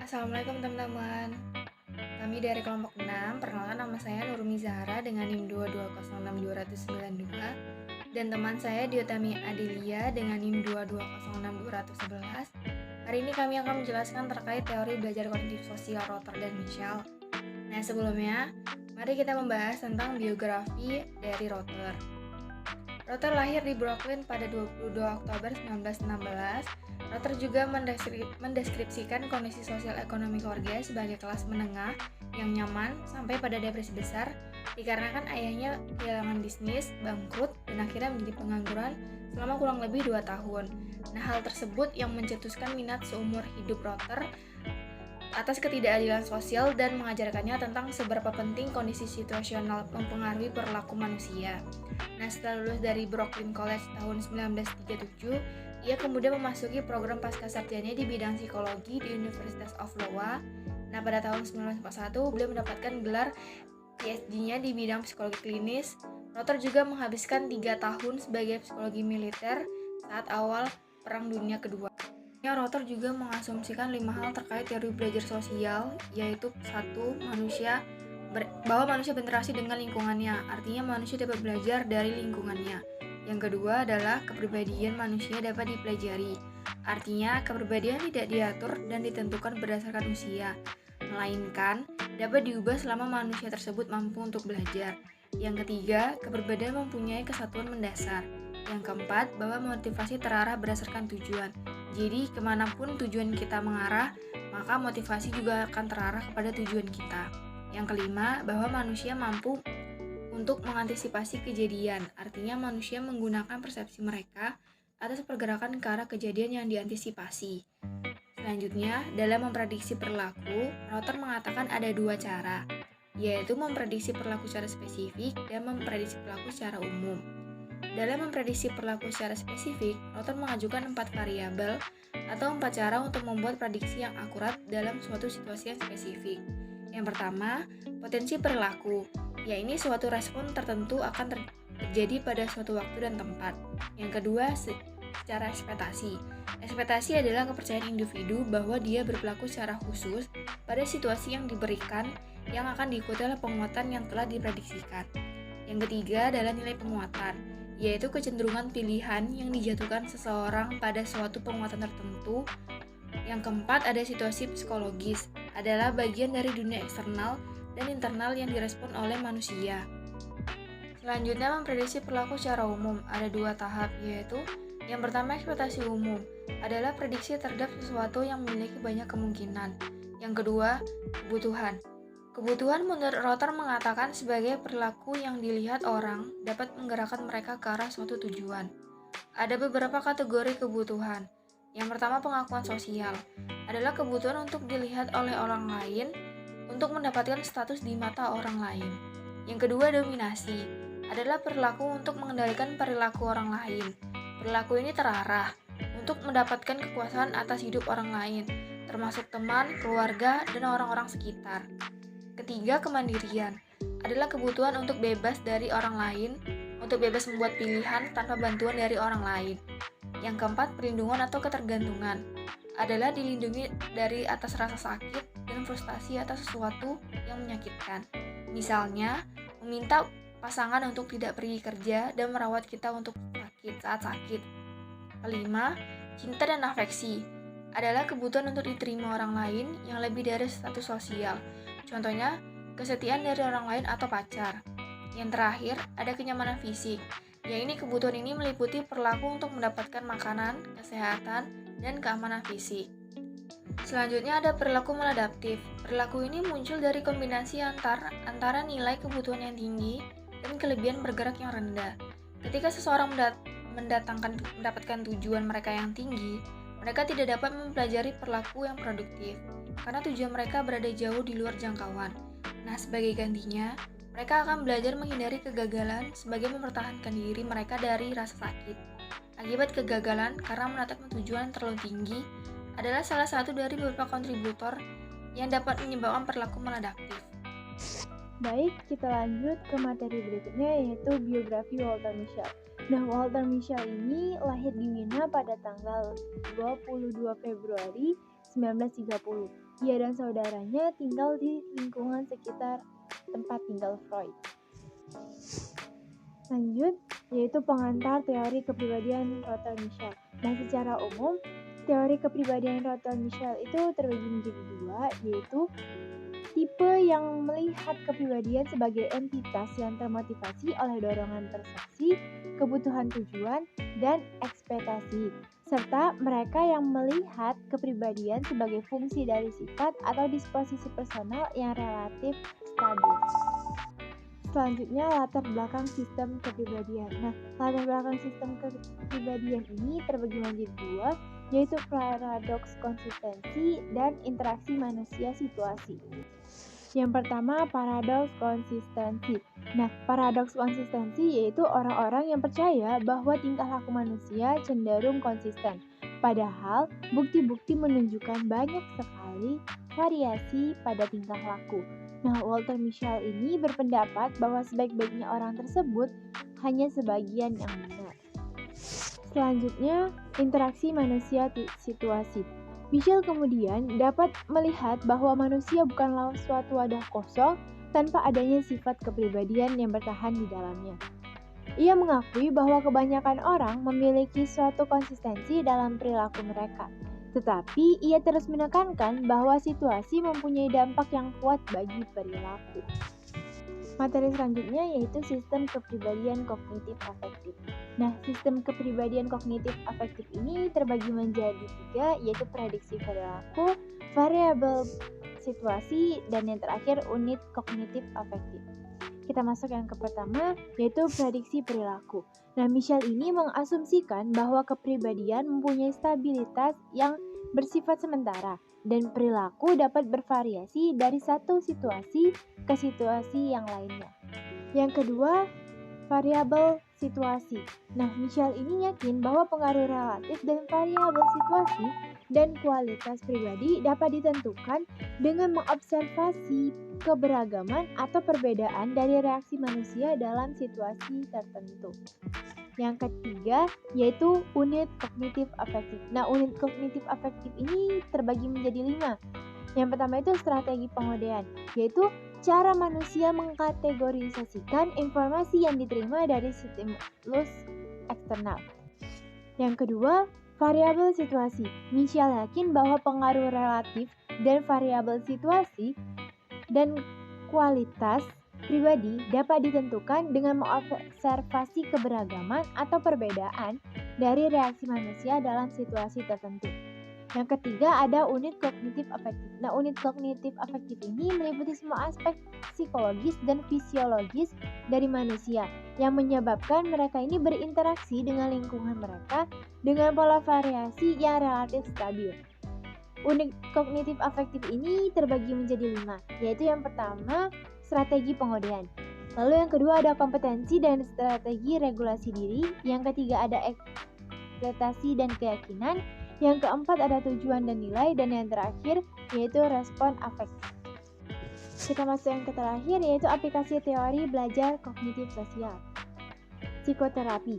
Assalamualaikum teman-teman. Kami dari kelompok 6, perkenalkan nama saya Nurmi Zahra dengan NIM 2206292 dan teman saya Diotami Adelia dengan NIM 2206211. Hari ini kami akan menjelaskan terkait teori belajar kognitif sosial Rotter dan Michel. Nah, sebelumnya, mari kita membahas tentang biografi dari Rotter. Rotter lahir di Brooklyn pada 22 Oktober 1916. Rotter juga mendeskripsikan kondisi sosial ekonomi keluarga sebagai kelas menengah yang nyaman sampai pada depresi besar dikarenakan ayahnya kehilangan bisnis, bangkrut, dan akhirnya menjadi pengangguran selama kurang lebih 2 tahun. Nah, hal tersebut yang mencetuskan minat seumur hidup Rotter atas ketidakadilan sosial dan mengajarkannya tentang seberapa penting kondisi situasional mempengaruhi perilaku manusia. Nah, setelah lulus dari Brooklyn College tahun 1937, ia kemudian memasuki program pascasarjana di bidang psikologi di University of Iowa. Nah, pada tahun 1941, beliau mendapatkan gelar PhD-nya di bidang psikologi klinis. Rotter juga menghabiskan 3 tahun sebagai psikologi militer saat awal Perang Dunia Kedua. Rotter juga mengasumsikan 5 hal terkait teori belajar sosial, yaitu 1. Bahwa manusia berinteraksi dengan lingkungannya, artinya manusia dapat belajar dari lingkungannya. Yang kedua adalah kepribadian manusia dapat dipelajari, artinya kepribadian tidak diatur dan ditentukan berdasarkan usia, melainkan dapat diubah selama manusia tersebut mampu untuk belajar. Yang ketiga, kepribadian mempunyai kesatuan mendasar. Yang keempat, bahwa motivasi terarah berdasarkan tujuan. Jadi, kemanapun tujuan kita mengarah, maka motivasi juga akan terarah kepada tujuan kita. Yang kelima, bahwa manusia mampu untuk mengantisipasi kejadian, artinya manusia menggunakan persepsi mereka atas pergerakan ke arah kejadian yang diantisipasi. Selanjutnya, dalam memprediksi perilaku, Rotter mengatakan ada 2 cara, yaitu memprediksi perilaku secara spesifik dan memprediksi perilaku secara umum. Dalam memprediksi perilaku secara spesifik, Rotter mengajukan 4 variabel atau 4 cara untuk membuat prediksi yang akurat dalam suatu situasi yang spesifik. Yang pertama, potensi perilaku, yaitu suatu respon tertentu akan terjadi pada suatu waktu dan tempat. Yang kedua, secara ekspektasi. Ekspektasi adalah kepercayaan individu bahwa dia berperilaku secara khusus pada situasi yang diberikan yang akan diikuti oleh penguatan yang telah diprediksikan. Yang ketiga adalah nilai penguatan, yaitu kecenderungan pilihan yang dijatuhkan seseorang pada suatu penguatan tertentu. Yang keempat ada situasi psikologis, adalah bagian dari dunia eksternal dan internal yang direspon oleh manusia. Selanjutnya memprediksi perilaku secara umum, ada 2 tahap, yaitu yang pertama ekspektasi umum, adalah prediksi terhadap sesuatu yang memiliki banyak kemungkinan. Yang kedua, kebutuhan. Kebutuhan menurut Rotter mengatakan sebagai perilaku yang dilihat orang dapat menggerakkan mereka ke arah suatu tujuan. Ada beberapa kategori kebutuhan. Yang pertama pengakuan sosial, adalah kebutuhan untuk dilihat oleh orang lain untuk mendapatkan status di mata orang lain. Yang kedua dominasi, adalah perilaku untuk mengendalikan perilaku orang lain. Perilaku ini terarah untuk mendapatkan kekuasaan atas hidup orang lain, termasuk teman, keluarga, dan orang-orang sekitar. Ketiga, kemandirian, adalah kebutuhan untuk bebas dari orang lain, untuk bebas membuat pilihan tanpa bantuan dari orang lain. Yang keempat, perlindungan atau ketergantungan, adalah dilindungi dari atas rasa sakit dan frustasi atas sesuatu yang menyakitkan. Misalnya, meminta pasangan untuk tidak pergi kerja dan merawat kita untuk saat sakit. Kelima, cinta dan afeksi, adalah kebutuhan untuk diterima orang lain yang lebih dari status sosial. Contohnya, kesetiaan dari orang lain atau pacar. Yang terakhir, ada kenyamanan fisik. Kebutuhan ini meliputi perilaku untuk mendapatkan makanan, kesehatan, dan keamanan fisik. Selanjutnya ada perilaku maladaptif. Perilaku ini muncul dari kombinasi antara nilai kebutuhan yang tinggi dan kelebihan bergerak yang rendah. Ketika seseorang mendapatkan tujuan mereka yang tinggi, mereka tidak dapat mempelajari perilaku yang produktif, karena tujuan mereka berada jauh di luar jangkauan. Nah, sebagai gantinya, mereka akan belajar menghindari kegagalan sebagai mempertahankan diri mereka dari rasa sakit. Akibat kegagalan karena menetapkan tujuan terlalu tinggi adalah salah satu dari beberapa kontributor yang dapat menyebabkan perilaku maladaptif. Baik, kita lanjut ke materi berikutnya yaitu biografi Walter Mischel. Nah, Walter Mischel ini lahir di Wina pada tanggal 22 Februari 1930. Ia dan saudaranya tinggal di lingkungan sekitar tempat tinggal Freud. Lanjut, yaitu pengantar teori kepribadian Rotter-Michel. Nah, secara umum, teori kepribadian Rotter-Michel itu terbagi menjadi dua, yaitu tipe yang melihat kepribadian sebagai entitas yang termotivasi oleh dorongan persepsi, kebutuhan tujuan, dan ekspektasi, serta mereka yang melihat kepribadian sebagai fungsi dari sifat atau disposisi personal yang relatif stabil. Selanjutnya, latar belakang sistem kepribadian. Nah, latar belakang sistem kepribadian ini terbagi menjadi dua, yaitu paradoks konsistensi dan interaksi manusia situasi. Yang pertama, paradoks konsistensi. Nah, paradoks konsistensi yaitu orang-orang yang percaya bahwa tingkah laku manusia cenderung konsisten. Padahal, bukti-bukti menunjukkan banyak sekali variasi pada tingkah laku. Nah, Walter Mischel ini berpendapat bahwa sebaik-baiknya orang tersebut hanya sebagian yang benar. Selanjutnya, interaksi manusia situasi. Mischel kemudian dapat melihat bahwa manusia bukanlah suatu wadah kosong tanpa adanya sifat kepribadian yang bertahan di dalamnya. Ia mengakui bahwa kebanyakan orang memiliki suatu konsistensi dalam perilaku mereka. Tetapi ia terus menekankan bahwa situasi mempunyai dampak yang kuat bagi perilaku. Materi selanjutnya yaitu sistem kepribadian kognitif afektif. Nah, sistem kepribadian kognitif afektif ini terbagi menjadi tiga, yaitu prediksi perilaku, variabel situasi, dan yang terakhir unit kognitif afektif. Kita masuk yang ke pertama, yaitu prediksi perilaku. Nah, Mischel ini mengasumsikan bahwa kepribadian mempunyai stabilitas yang bersifat sementara dan perilaku dapat bervariasi dari satu situasi ke situasi yang lainnya. Yang kedua, variabel situasi. Nah, Mischel ini yakin bahwa pengaruh relatif dan variabel situasi dan kualitas pribadi dapat ditentukan dengan mengobservasi keberagaman atau perbedaan dari reaksi manusia dalam situasi tertentu. Yang ketiga, yaitu unit kognitif afektif. Nah, unit kognitif afektif ini terbagi menjadi 5. Yang pertama itu strategi pengodean, yaitu cara manusia mengkategorisasikan informasi yang diterima dari stimulus eksternal. Yang kedua, variabel situasi. Mischel yakin bahwa pengaruh relatif dan variabel situasi dan kualitas pribadi dapat ditentukan dengan mengobservasi keberagaman atau perbedaan dari reaksi manusia dalam situasi tertentu. Yang ketiga ada unit kognitif afektif. Nah, unit kognitif afektif ini meliputi semua aspek psikologis dan fisiologis dari manusia yang menyebabkan mereka ini berinteraksi dengan lingkungan mereka dengan pola variasi yang relatif stabil. Unit kognitif afektif ini terbagi menjadi 5, yaitu yang pertama strategi pengodean. Lalu yang kedua ada kompetensi dan strategi regulasi diri. Yang ketiga ada ekspektasi dan keyakinan. Yang keempat ada tujuan dan nilai. Dan yang terakhir yaitu respon afektif. Kita masuk yang terakhir yaitu aplikasi teori belajar kognitif sosial. Psikoterapi.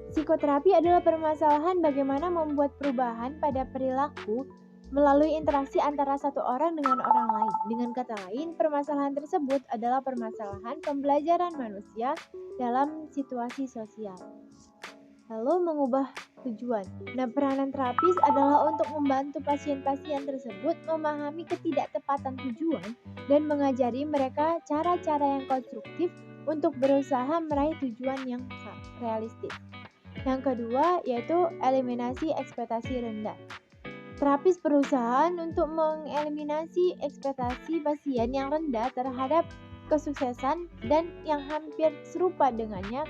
Psikoterapi adalah permasalahan bagaimana membuat perubahan pada perilaku melalui interaksi antara satu orang dengan orang lain. Dengan kata lain, permasalahan tersebut adalah permasalahan pembelajaran manusia dalam situasi sosial. Lalu mengubah tujuan. Nah, peranan terapis adalah untuk membantu pasien-pasien tersebut memahami ketidaktepatan tujuan dan mengajari mereka cara-cara yang konstruktif untuk berusaha meraih tujuan yang realistis. Yang kedua yaitu eliminasi ekspektasi rendah. Terapis perusahaan untuk mengeliminasi ekspektasi pasien yang rendah terhadap kesuksesan dan yang hampir serupa dengannya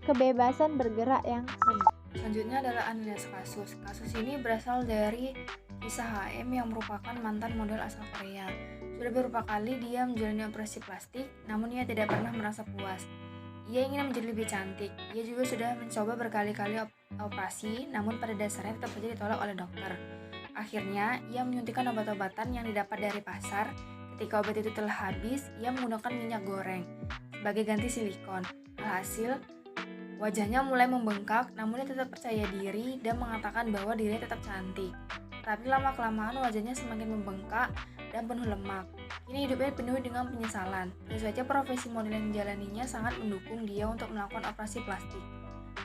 kebebasan bergerak yang rendah. Selanjutnya adalah analisis kasus. Kasus ini berasal dari kisah HM yang merupakan mantan model asal Korea. Sudah beberapa kali dia menjalani operasi plastik, namun ia tidak pernah merasa puas. Ia ingin menjadi lebih cantik. Ia juga sudah mencoba berkali-kali operasi, namun pada dasarnya tetap saja ditolak oleh dokter. Akhirnya, ia menyuntikkan obat-obatan yang didapat dari pasar. Ketika obat itu telah habis, ia menggunakan minyak goreng sebagai ganti silikon. Alhasil, wajahnya mulai membengkak, namun ia tetap percaya diri dan mengatakan bahwa dirinya tetap cantik. tapi lama-kelamaan wajahnya semakin membengkak dan penuh lemak. Kini hidupnya penuh dengan penyesalan. Tentu saja profesi model yang dijalaninya sangat mendukung dia untuk melakukan operasi plastik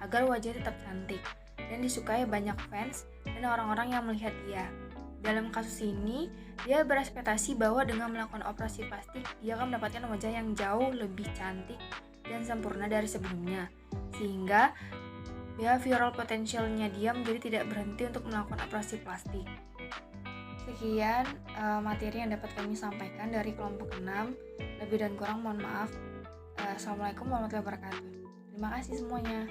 agar wajahnya tetap cantik dan disukai banyak fans dan orang-orang yang melihat dia. Dalam kasus ini, dia berekspektasi bahwa dengan melakukan operasi plastik, dia akan mendapatkan wajah yang jauh lebih cantik dan sempurna dari sebelumnya, sehingga behavioral potentialnya dia menjadi tidak berhenti untuk melakukan operasi plastik. Sekian materi yang dapat kami sampaikan dari kelompok 6. Lebih dan kurang mohon maaf. Assalamualaikum warahmatullahi wabarakatuh. Terima kasih semuanya.